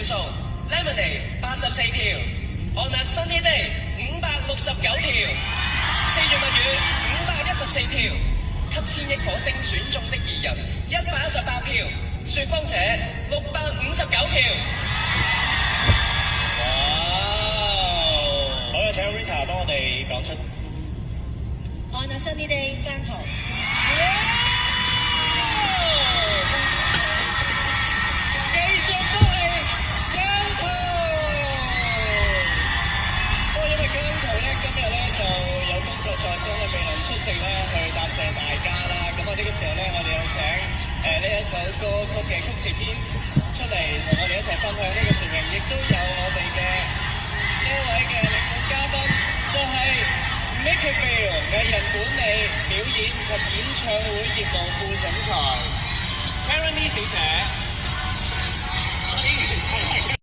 票數 ，Lemonade 84票 ，On a Sunny Day 569票，4月物語514票，給千億火星選中的異人118票，説謊者659票。好啦，請 Rita 幫我哋講出 On a Sunny Day 姜濤。繼續都係姜濤。不過因為姜濤咧今日咧就有工作在身，未能出席咧去答謝大家啦。咁我呢個時候咧，我哋有請呢一首歌曲嘅曲詞編出嚟同我哋一齊分享呢個説明，亦都有我哋嘅呢一位嘅領獎嘉賓，就係 MakerVille 藝人管理、表演及演唱會業務副總裁 Karen Lee 小姐。